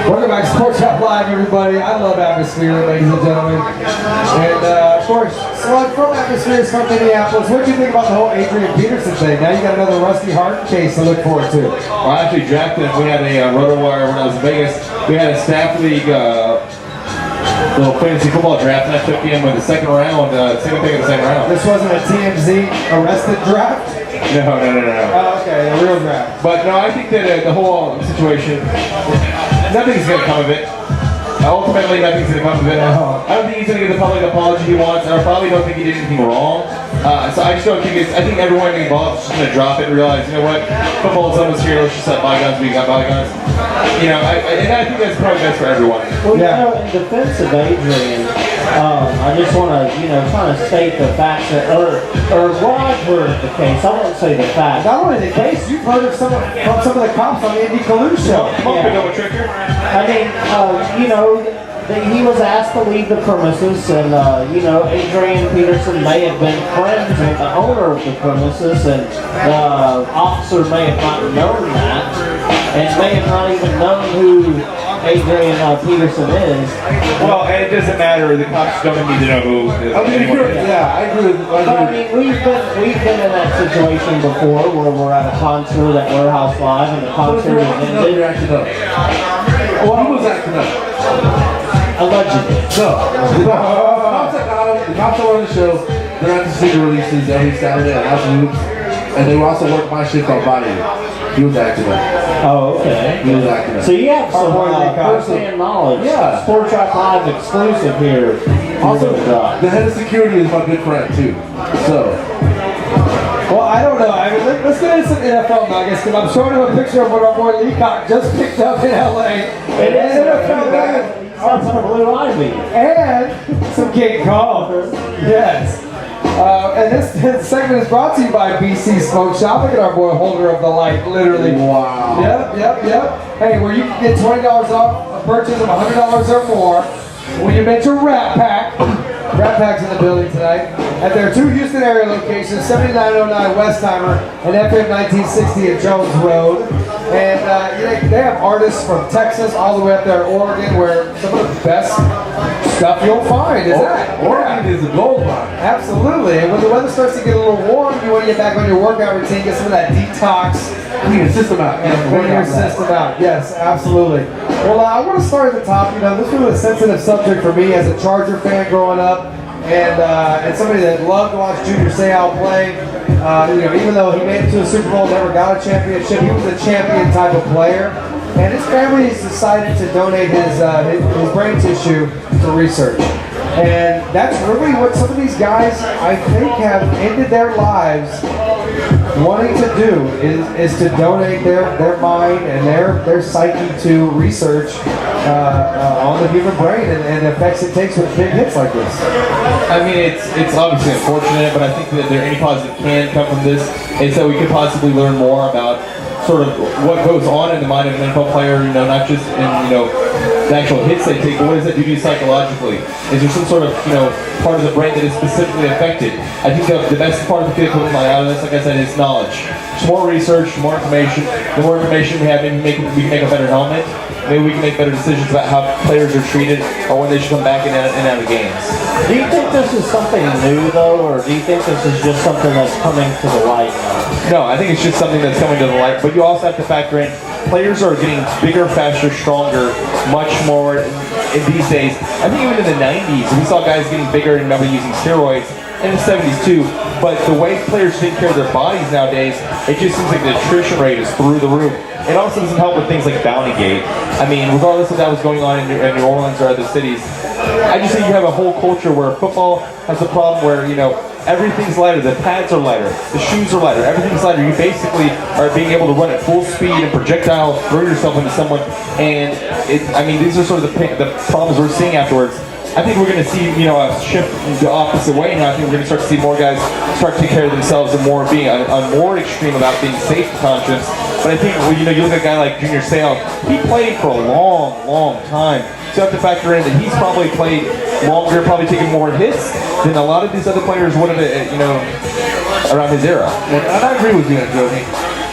Welcome back to Sports Shop Live, everybody. I love Atmosphere, ladies and gentlemen. And of course, Slug from Atmosphere is from Minneapolis. What do you think about the whole Adrian Peterson thing? Now you got another Rusty Hart case to look forward to. Well, I actually drafted him. We had a RotoWire when I was in Vegas. We had a staff league little fantasy football draft, and I took him in the second round, second pick in the second round. This wasn't a TMZ arrested draft? No. Oh, okay, a real draft. But no, I think that the whole situation, nothing's going to come of it. Ultimately, nothing's going to come of it. I don't think he's going to get the public apology he wants, and I probably don't think he did anything wrong. So I just don't think I think everyone involved is just going to drop it and realize, you know what, football's almost here, let's just let bygones be bygones. You know, and I think that's probably best for everyone. Well, you know, in defense of Adrian, I just want to, kind of state the facts that, or what I've heard of the case. I won't say the facts. Not only the case, you've heard of some of the cops on the Andy Kalu show. I mean, he was asked to leave the premises, and Adrian Peterson may have been friends with the owner of the premises, and the officer may have not known that, and may have not even known who Adrian Peterson is. Well, and it doesn't matter. The cops don't need to know who. Yeah, I agree with you. But I mean, we've been in that situation before, where we're at a concert at Warehouse Live, and the concert is ended. Well, he was acting up. Allegedly. No. The cops are on the show. They're at the single releases every Saturday at House of Hoops. And they also work my shift on Body. He was acting up. Oh, okay. He was acting up. So you have some first-hand knowledge. Yeah. Sports Track Live exclusive here. Also, the head of security is my good friend, too. So. Well, I don't know. I mean, let's get into some NFL nuggets, because I'm showing him a picture of what our boy Leacock just picked up in LA. It is NFL nuggets. Some Blue Ivy. And some King Kong. Yes. And this segment is brought to you by BC Smoke Shop. Look at our boy, holder of the light, literally. Wow. Yep. Hey, where you can get $20 off a purchase of $100 or more when you mention Rat Pack. Rat Pack's in the building tonight. At their two Houston area locations, 7909 Westheimer and FM 1960 at Jones Road. And they have artists from Texas all the way up there in Oregon, where some of the best stuff you'll find is that. Oregon is a gold mine. Absolutely. And when the weather starts to get a little warm, you want to get back on your workout routine, get some of that detox. Clean your system out. Clean your system out. Yes, absolutely. Well, I want to start at the top. This was a sensitive subject for me as a Charger fan growing up, and somebody that loved to watch Junior Seau play. Even though he made it to a Super Bowl, never got a championship, he was a champion type of player. And his family has decided to donate his brain tissue for research. And that's really what some of these guys, I think, have ended their lives wanting to do, is to donate their mind and their psyche to research on the human brain and the effects it takes with big hits like this. I mean, it's obviously unfortunate, but I think that any positive can come from this is that we could possibly learn more about sort of what goes on in the mind of an NFL player, not just in, the actual hits they take, but what does that do to you psychologically? Is there some sort of, part of the brain that is specifically affected? I think the best part of the kid pulling out of this, like I said, is knowledge. Just more research, more information. The more information we have, maybe we can make a better helmet. Maybe we can make better decisions about how players are treated or when they should come back in and out of games. Do you think this is something new, though, or do you think this is just something that's coming to the light now? No, I think it's just something that's coming to the light, but you also have to factor in players are getting bigger, faster, stronger, much more in these days. I think even in the 90s, we saw guys getting bigger and remember using steroids. In the 70s too, but the way players take care of their bodies nowadays, it just seems like the attrition rate is through the roof. It also doesn't help with things like Bountygate. I mean, regardless of that was going on in New Orleans or other cities, I just think you have a whole culture where football has a problem where, everything's lighter, the pads are lighter, the shoes are lighter, everything's lighter. You basically are being able to run at full speed and projectile, throw yourself into someone, and these are sort of the problems we're seeing afterwards. I think we're going to see, a shift the opposite way now. I think we're going to start to see more guys start to take care of themselves and more being more extreme about being safe conscious. But I think, you look at a guy like Junior Seau, he played for a long, long time. So you have to factor in that he's probably played longer, probably taken more hits than a lot of these other players would have, around his era. And I agree with you, Joey.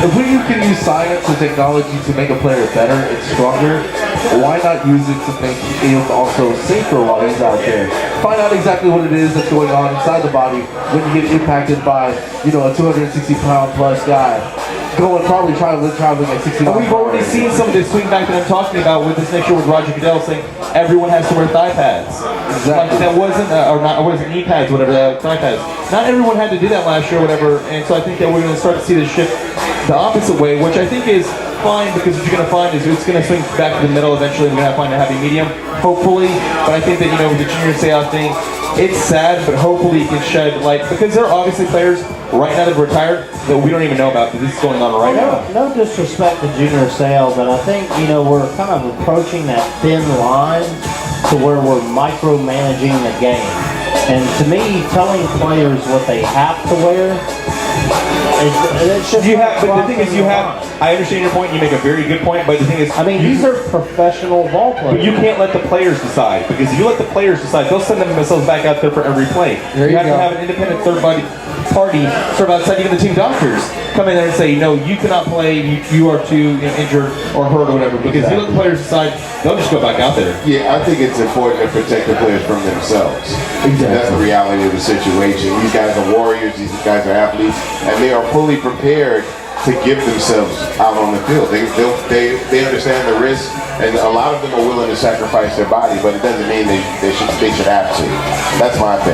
If we can use science and technology to make a player better and stronger, why not use it to make him also safer while he's out there? Find out exactly what it is that's going on inside the body when you get impacted by, you know, a 260-pound plus guy. Probably traveling at 60 miles. And we've already seen some of this swing back that I'm talking about with this next year with Roger Goodell saying everyone has to wear thigh pads. Exactly. Like that wasn't, or not, or was it knee pads, whatever, thigh pads. Not everyone had to do that last year, whatever. And so I think that we're going to start to see this shift the opposite way, which I think is fine because what you're going to find is it's going to swing back to the middle eventually. We're going to find a happy medium, hopefully. But I think that, you know, with the junior say-out thing, it's sad, but hopefully it can shed light because there are obviously players right now that are retired that we don't even know about because this is going on right now. No disrespect to junior sale, but I think, you know, we're kind of approaching that thin line to where we're micromanaging the game. And to me, telling players what they have to wear, it's just but the thing is, I understand your point. You make a very good point, but the thing is, I mean, these are professional ball players. But you can't let the players decide because if you let the players decide, they'll send themselves back out there for every play. There you have go. to have an independent third party sort of outside even the team doctors come in there and say, no, you cannot play. You are too injured or hurt or whatever. Because if you let the players decide, they'll just go back out there. Yeah, I think it's important to protect the players from themselves. That's the reality of the situation. These guys are warriors, these guys are athletes, and they are fully prepared to give themselves out on the field. They understand the risk, and a lot of them are willing to sacrifice their body, but it doesn't mean they should have to. That's my thing.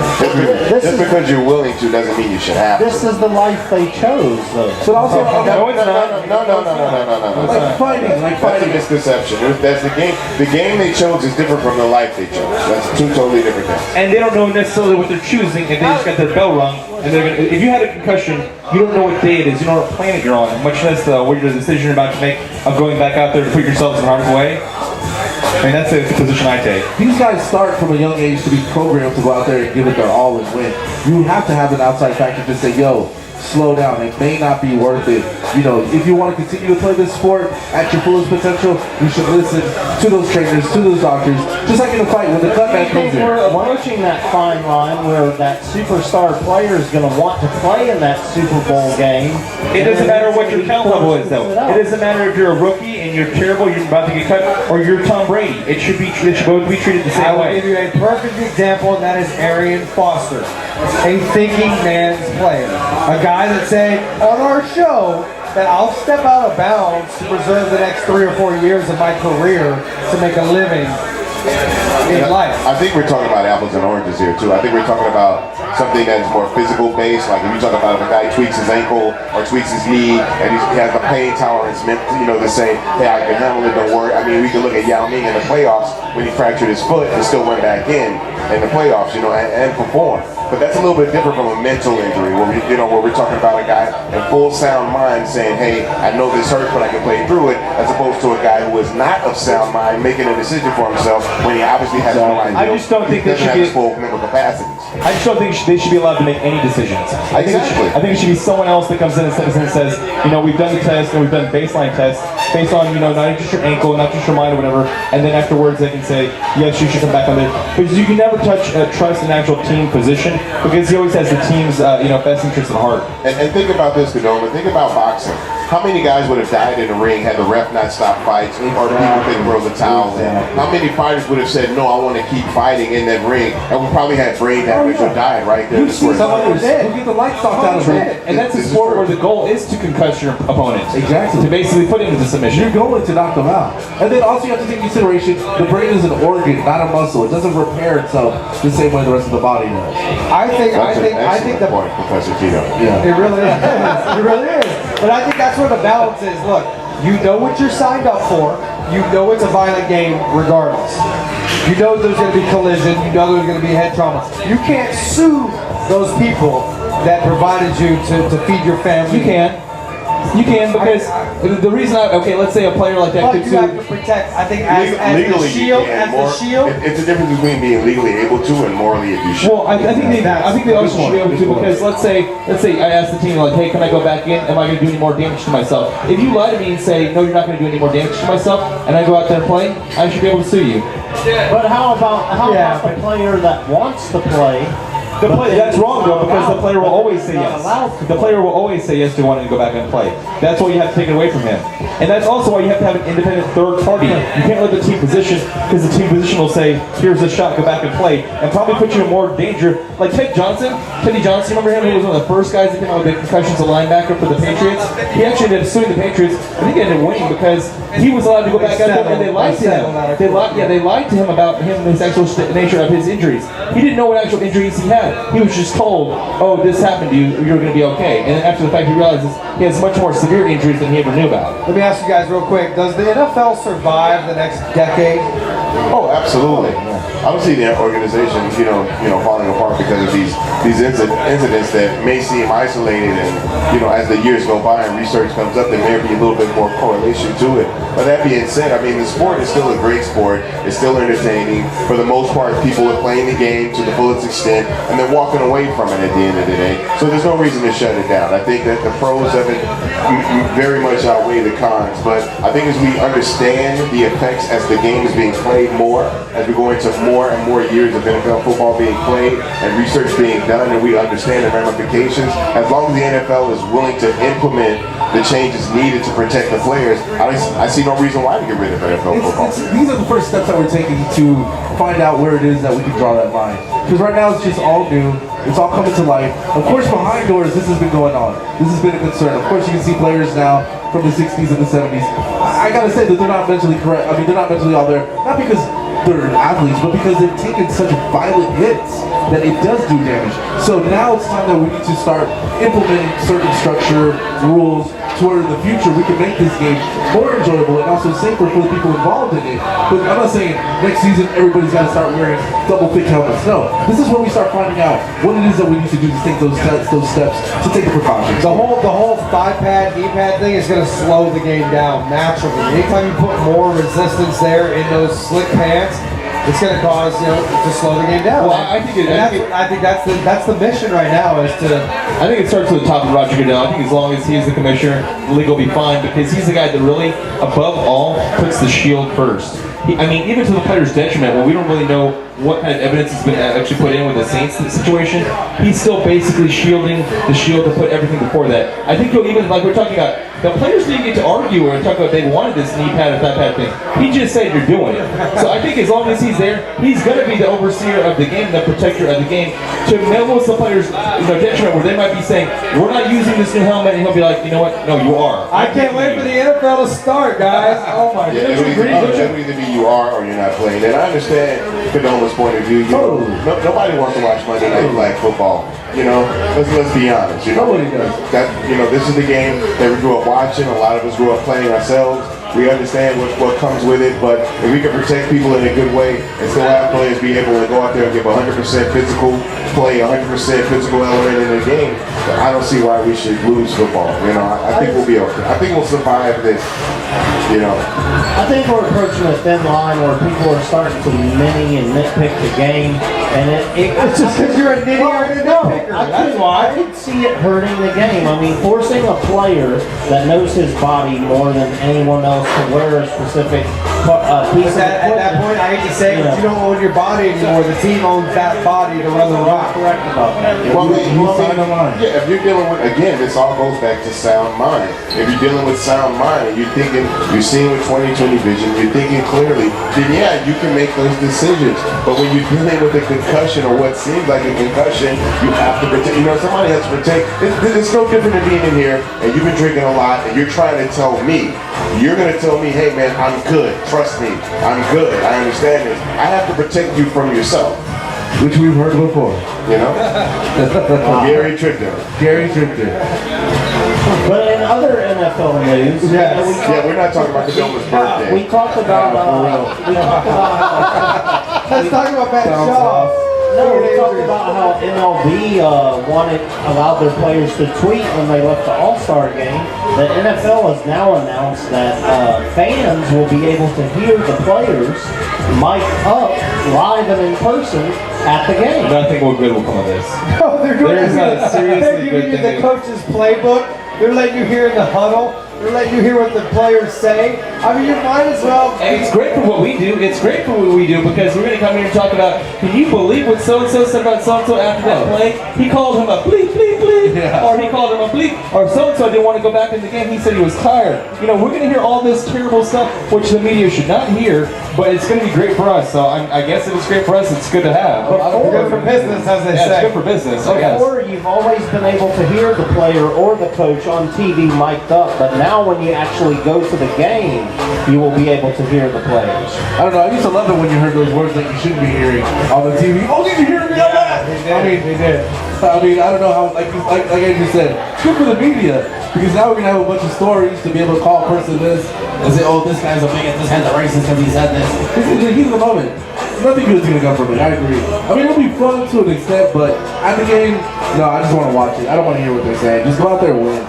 Just because you're willing to doesn't mean you should have to. This is the life they chose, though. But also, No, it's not. No. like fighting. That's a misconception. That's the game. The game they chose is different from the life they chose. That's two totally different things. And they don't know necessarily what they're choosing if they just got their bell rung. And they're gonna, if you had a concussion, you don't know what day it is. You don't know what planet you're on, much less what your decision you're about to make of going back out there to put yourselves in harm's way. I mean, that's the position I take. These guys start from a young age to be programmed to go out there and give it their all and win. You have to have an outside factor to say, yo, slow down. It may not be worth it. You know, if you want to continue to play this sport at your fullest potential, you should listen to those trainers, to those doctors. Just like in a fight when the cut man comes in. We're approaching that fine line where that superstar player is going to want to play in that Super Bowl game. It doesn't matter what your count level is, though. It doesn't matter if you're a rookie and you're terrible, you're about to get cut, or you're Tom Brady. It should both be treated the I same will way. give you a perfect example, and that is Arian Foster, a thinking man's player. A guy that said on our show that I'll step out of bounds to preserve the next 3 or 4 years of my career to make a living in life. I think we're talking about apples and oranges here too. I think we're talking about something that's more physical based. Like if you talk about if a guy tweaks his ankle or tweaks his knee and he has the pain tolerance, you know, to say, hey, I can handle it, don't worry. I mean, we can look at Yao Ming in the playoffs when he fractured his foot and still went back in the playoffs, you know, and performed. But that's a little bit different from a mental injury where we're talking about a guy in full sound mind saying, hey, I know this hurts, but I can play through it, as opposed to a guy who is not of sound mind making a decision for himself when he obviously has no idea. I just don't think he they doesn't should have be- his full mental capacities. I just don't think they should be allowed to make any decisions. I think it should be someone else that comes in and says, you know, we've done the test and we've done baseline tests based on, you know, not just your ankle, not just your mind or whatever, and then afterwards they can say, yes, you should come back on there. Because you can never trust an actual team position because he always has the team's, you know, best interest at heart. And think about this, Kadoma. Think about boxing. How many guys would have died in the ring had the ref not stopped fights, or people couldn't throw the towel in? How many fighters would have said, no, I want to keep fighting in that ring, and we probably had brain damage or died right there. You see someone who get the lights knocked out of him. And that's a sport where the goal is to concuss your opponent. Exactly. To basically put him into submission. You're going to knock them out. And then also you have to take into consideration, the brain is an organ, not a muscle. It doesn't repair itself the same way the rest of the body does. I think the point, Professor Tito. Yeah. It really is. It really is. But I think that's where the balance is. Look, you know what you're signed up for. You know it's a violent game regardless. You know there's going to be collision. You know there's going to be head trauma. You can't sue those people that provided you to feed your family. You can. You can because the reason let's say a player like that But could you sue. have to protect. I think as the Legally, shield, you can. It's a difference between being legally able to and morally if you should. Well, I think they also should be able to because let's say I ask the team like, hey, can I go back in? Am I going to do any more damage to myself? If you lie to me and say no, you're not going to do any more damage to myself, and I go out there and play, I should be able to sue you. But how about the player that wants to play That's wrong though, because the player will always say yes. The player will always say yes to wanting to go back and play. That's why you have to take it away from him. And that's also why you have to have an independent third party. You can't let the team position, because the team position will say, here's a shot, go back and play, and probably put you in more danger. Like Teddy Johnson, remember him? He was one of the first guys that came out with the concussions, a linebacker for the Patriots. He actually ended up suing the Patriots. I think he ended up winning because he was allowed to go back out there, and they lied to him. They lied to him about his actual nature of his injuries. He didn't know what actual injuries he had. He was just told, oh, this happened to you, you're going to be okay. And then after the fact, he realizes he has much more severe injuries than he ever knew about. Let me ask you guys real quick. Does the NFL survive the next decade? Oh, absolutely. I don't see the organization, falling apart because of these incidents that may seem isolated, and as the years go by and research comes up, there may be a little bit more correlation to it. But that being said, I mean, the sport is still a great sport. It's still entertaining. For the most part, people are playing the game to the fullest extent, and they're walking away from it at the end of the day. So there's no reason to shut it down. I think that the pros of it very much outweigh the cons. But I think as we understand the effects as the game is being played more, as we go into more and more years of NFL football being played and research being done, and we understand the ramifications, as long as the NFL is willing to implement the changes needed to protect the players, I see no reason why to get rid of NFL football. These are the first steps that we're taking to find out where it is that we can draw that line. Because right now it's just all new. It's all coming to light. Of course, behind doors, this has been going on. This has been a concern. Of course, you can see players now from the 60s and the 70s. I gotta say that they're not mentally correct. I mean, they're not mentally all there. Not because they're athletes, but because they've taken such violent hits that it does do damage. So now it's time that we need to start implementing certain structure, rules, to where in the future we can make this game more enjoyable and also safer for the people involved in it. But I'm not saying next season everybody's got to start wearing double thick helmets. No, this is when we start finding out what it is that we need to do to take those steps to take the precautions. The whole thigh pad, knee pad thing is going to slow the game down naturally. Anytime you put more resistance there in those slick pants, it's going to cause to slow the game down. Well, I think that's the mission right now is to. I think it starts with the top of Roger Goodell. I think as long as he's the commissioner, the league will be fine because he's the guy that really, above all, puts the shield first. Even to the player's detriment, when we don't really know what kind of evidence has been actually put in with the Saints situation, he's still basically shielding the shield to put everything before that. I think he'll even, like we're talking about, the players didn't get to argue or talk about they wanted this knee pad or thigh pad thing. He just said you're doing it. So I think as long as he's there, he's going to be the overseer of the game, the protector of the game, to most of the players' detriment where they might be saying, we're not using this new helmet, and he'll be like, you know what, no, you are. I can't wait for the NFL to start, guys. Oh my goodness. It'll either be you are or you're not playing. And I understand Condoma's point of view. Nobody wants to watch Monday Night Flag football. Let's be honest. Nobody does. This is the game that we grew up watching. A lot of us grew up playing ourselves. We understand what comes with it, but if we can protect people in a good way and still have players be able to go out there and give 100% physical play, 100% physical element in the game, I don't see why we should lose football. I think we'll be okay. I think we'll survive this. I think we're approaching a thin line where people are starting to mini and nitpick the game, and it's just because you're a nitty or a nitpicker. I could see it hurting the game. I mean, forcing a player that knows his body more than anyone else to wear a specific piece of equipment. At that point, I hate to say, but you don't own your body anymore. The team owns that body to run the rock. Correct about that. If you're dealing with, again, this all goes back to sound mind. If you're dealing with sound mind and you're thinking, you're seeing with 20/20 vision, you're thinking clearly, then yeah, you can make those decisions. But when you're dealing with a concussion or what seems like a concussion, you have to protect. Somebody has to protect. It's no different than being in here and you've been drinking a lot and you're trying to tell me, you're going to tell me, hey man, I'm good. Trust me, I'm good. I understand this. I have to protect you from yourself. Which we've heard before. Gary Trickter. But in other NFL news, we're not talking about Condoma's birthday. We talked about. Let's talk about Matt Shaw. No, we talked about how MLB allowed their players to tweet when they left the All-Star game. The NFL has now announced that fans will be able to hear the players mic up live and in person at the game. Nothing good will come of this. No, they're doing There's not a seriously They're giving good you thing. the coach's playbook. They're letting you hear in the huddle. They're letting you hear what the players say. I mean, you might as well. And it's great for what we do. It's great for what we do because we're going to come here and talk about, can you believe what so-and-so said about so-and-so after that play? He called him a bleep, bleep, bleep. Yeah. Or he called him a bleep. Or so-and-so didn't want to go back in the game. He said he was tired. You know, we're going to hear all this terrible stuff, which the media should not hear, but it's going to be great for us. So I guess if it's great for us, it's good to have. Good for business, as they Yeah, say. it's good for business, I guess. Before, you've always been able to hear the player or the coach on TV mic'd up, but now when you actually go to the game, you will be able to hear the players. I don't know. I used to love it when you heard those words that you shouldn't be hearing on the TV. Oh, did you hear me on that? I mean, they did. I mean, I don't know how, like Andrew said, it's good for the media because now we're gonna have a bunch of stories to be able to call a person this and say, oh, this guy's a bigot, this guy's a racist because he said this. This is the heat of the moment. Nothing good is gonna come from it. I agree. I mean, it'll be fun to an extent, but at the game, no, I just want to watch it. I don't want to hear what they're saying. Just go out there and win.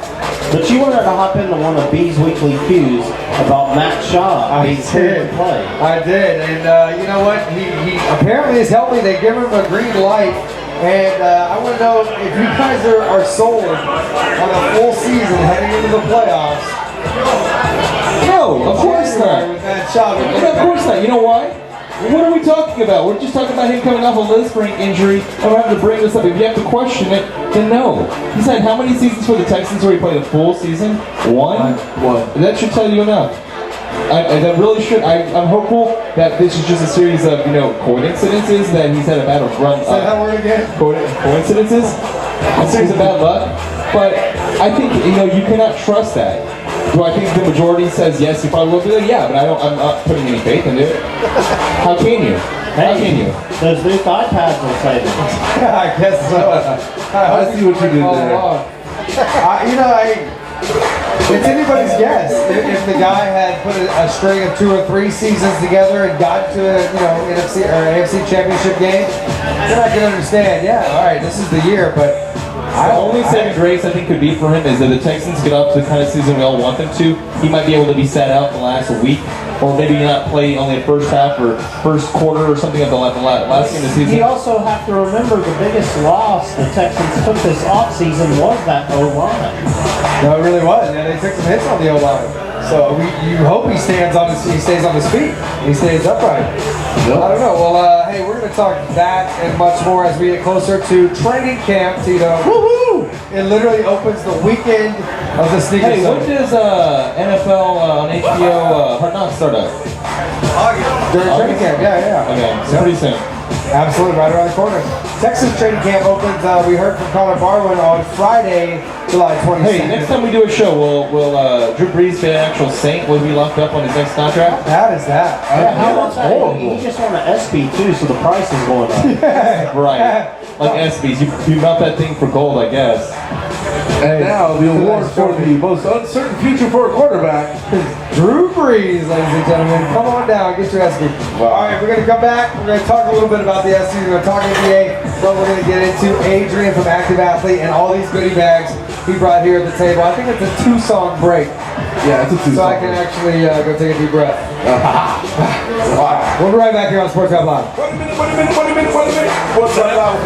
But you wanted to hop into one of B's weekly cues about Matt Shaw being cleared to play. I did, and you know what? He apparently is healthy. They give him a green light, and I want to know if you guys are sold on a full season heading into the playoffs. No, of course not. With Matt Shaw. Of course not. You know why? What are we talking about? We're just talking about him coming off a Lisfranc injury. I don't have to bring this up. If you have to question it, then no. He's had how many seasons for the Texans where he played a full season? One. That should tell you enough. That really should. I'm hopeful that this is just a series of, coincidences that he's had a bad run. Say that word again. Coincidences? A series of bad luck. But I think, you cannot trust that. Do I think the majority says yes, he probably will do it? Yeah, but I'm not putting any faith in it. How can you? How can you? Those new iPads will say that. Yeah, I guess so. I see what you did there. It's anybody's guess. If the guy had put a string of 2 or 3 seasons together and got to a NFC or AFC championship game, then I can understand. Yeah, all right, this is the year, but. The only saving grace I think could be for him is that the Texans get up to the kind of season we all want them to. He might be able to be sat out the last week, or maybe not play only the first half or first quarter or something of the last game of the season. You also have to remember the biggest loss the Texans took this offseason was that O-line. No, it really was. Yeah, they took some hits on the O-line. So you hope he stays on his feet. He stays upright. I don't know. Well, hey, we're going to talk that and much more as we get closer to training camp, Tito. Woohoo! It literally opens the weekend of the sneaker. Hey, when does NFL on HBO Hard Knocks start up? August. During training camp, yeah. Okay, so pretty soon. Absolutely, right around the corner. Texas training camp opens, we heard from Connor Barwin on Friday, July 22nd. Hey, next time we do a show, will Drew Brees be an actual Saint? Will he be locked up on his next contract? How is that? Yeah, how about that? He just won an SB too, so the price is going up. Right. Like ESPYs, you mount that thing for gold, I guess. And now the award for the most uncertain future for a quarterback. Drew Brees, ladies and gentlemen. Come on down, get your SB. All right, we're going to come back. We're going to talk a little bit about the SB. We're going to talk NBA. Then we're going to get into Adrian from Active Athlete and all these goodie bags he brought here at the table. I think it's a 2-song break. Yeah, it's a 2-song. So I can actually go take a deep breath. We'll be right back here on Sports Hub Live. Wait a minute. What's up, Live?